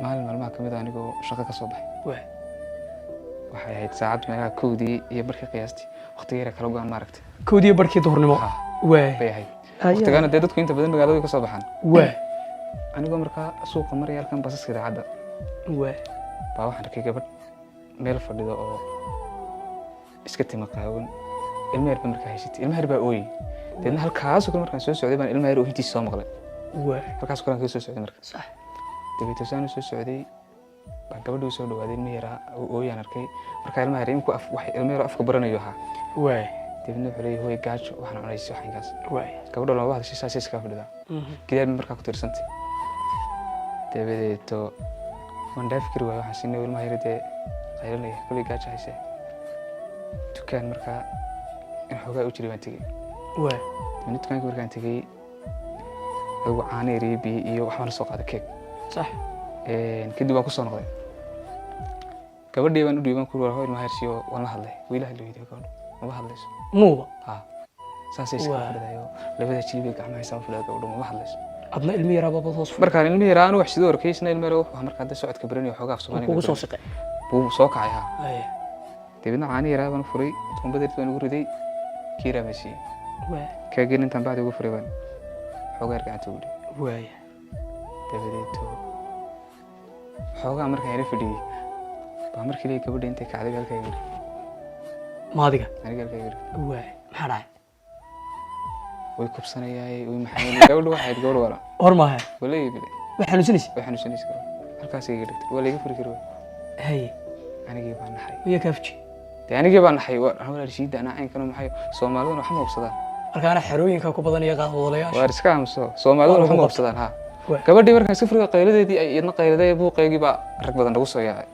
maalin maalmaha ka mid ah anigoo shaqo ka soo baxay waxay ahayd saacad meelaha kowdii iyo barkii qiyaastii waqtigeeda kala go'an maaragtay kowdii barkii duhurnimo bay ahayd waqtigaana dee dadku inta badan magaalada ka soo baxaan anigoo markaa suuqa maraya halkan basaska idaacadda baa waxaan arkay gabadh meel fadhido oo iska tima qaawan ilmo yar baa markaa haysatay ilmo yar baa ooyey deedna halkaasoo kale markaan soo socday baan ilmo yar oohintiisa soo maqlay halkaasoo kale aan kaga soo socday marka dabeetana saan soo socday baan gabadhii soo dhawaaday ilmo yaraa ooyaan arkay markaa ilmo yar imku ilmo yar afka baranayo ahaa dabeetna wuxuu leeyahay hooy gaajo waxaan cunaysay waxinkaas gabadha lama hadashay saasay iska fadhidaa gidaar markaa ku tiirsantay dabadeeto waan dhaafi kari waayo waxaan siinay ilmaha yar dee qaylinaya koley gaajo haysee dukaan markaa in xoogaa u jiray baan tegey dabeetna dukaankii markaan tegey adigu caano yar iyo biyo iyo waxbaan soo qaaday keeg kadib waan ku soo noqday gabadhii baan u dhiibay baan ku yiri ilmaha yar siiyo waan la hadlay wiila hadlay gabadhu maba hadlayso muuba saasay iska fadhidayo labada jilib ee gacmaha saa u fadhidaa gabadhu maba hadlayso adna ilmi yaraa baba hoos markaan ilmi yaraa anu wax sidoo horkeysna ilmi yaraa wuxuu markaa dad socodka baranayo xoogaa Soomaaliga ugu soo shaqay buu soo kacay dabeedna caani yaraa baan furay tumbadii baan ugu riday kiira meeshii ka gelin tan baad ugu furay baan xoogaa gacanta ugu dhigay dabadeeto xoogaa markaan yara fadhiyay baa markii la gabadha intay kacday halka yiri maadiga aniga halka yiri maxaa dhacay way kubsanayay way maxay gabadhu waxay gabadhu wala hormaahay walay bile waxanuusinaysa halkaas ay gidhigtay wala iga furi karo anigii baan naxay iyo kaafji anigii baan naxay wala shiida ana cayn kana maxay Soomaaliduna wax ma qabsadaan markaana xerooyinka ku badan iyo qaadwadayaasha waa iska amso Soomaaliduna wax ma qabsadaan gabadhii markaan iska furiga qayladeedii ay idna qayladay buuqeygii baa rag badan lagu soo yaacay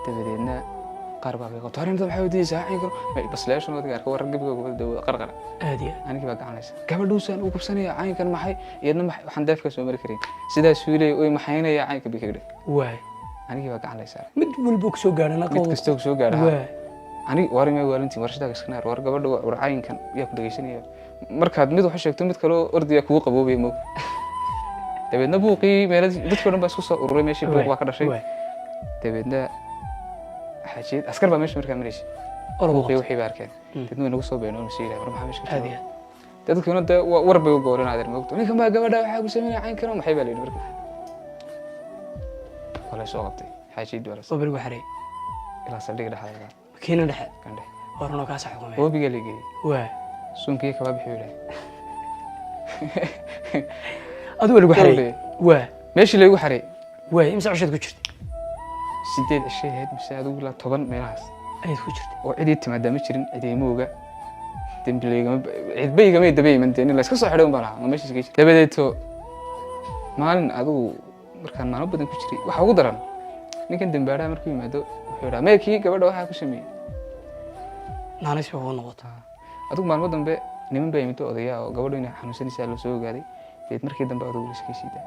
dabadeedna qaar baa bay qabtay arinta waxay wadaysaa cayn karo bas leeshan wadiga arka rag gabiga gobol qarqar aadiya anigii baa gacanaysa gabadhuusan uu kubsanaya caynkan maxay iyadna waxaan deefka soo mari karin sidaas wiilay way maxaynaya caynka bikigdhe anigii baa gacanaysa mid walba ku soo gaarana mid kasta ku soo gaaraa ani warime waalintii warshadaga iska naar war gabadha war caynkan yaa ku dhageysanaya markaad mid wax sheegto mid kale ordiya kugu qaboobay mo dabeedna buuqii meeladii dadka dhan baa isku soo ururay meeshii buuq baa ka dhashay dabeedna xajiid askar baa meesha markaa mareysay buuqii wixii baa arkeen dadna way nagu soo beenoo si ilaahay war maxaa meesha ka tahay dadkuna war bay u gooranayeen moogto ninkan baa gabadha waxa ku sameeyay cayn karo maxay baa leeyahay markaa wala soo qabtay xajiid wala soo bari waxay ilaa saldhig dhaxayga kiina dhaxay warno ka sax xukumay wabiga leegay sunkii ka bixi ilaahay adu lagu xaray meeshii lagu xaray imsa cashad ku jirtay 8 shay heed mise adigu la 10 meelahaas ay ku jirtay oo cid timaada ma jirin ciidamooga dambileeyga cidbayga ma dabeeyman in la iska soo xidhay baa ma meeshii iska dabadeeto maalin adigu markaan maalmo badan ku jiray waxa ugu daran ninkan dambaaraha markuu yimaado wuxuu yiraahdaa meekii gabadha waxa ku sameeyay naanis wuxuu noqotaa adigu maalmo dambe niman baa yimid odaya oo gabadhu inay xanuunsanaysaa la soo ogaaday markii dambe adigu iska siiday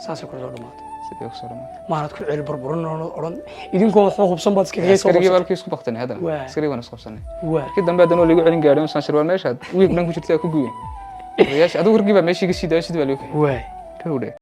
saasay ku soo dhamaatay sidee ku soo dhamaatay maarad ku ceel barbaran oran idinkoo wax hubsan baad iska geeyso askariga balkii isku baqtay hadana askariga waan isku qabsanay markii dambe hadana lagu celin gaadhay san shirwaan meesha wiig dhan ku jirtay ku guuyin odayaasha adigu wargiba meeshii ka siiday sidii baa loo kaxay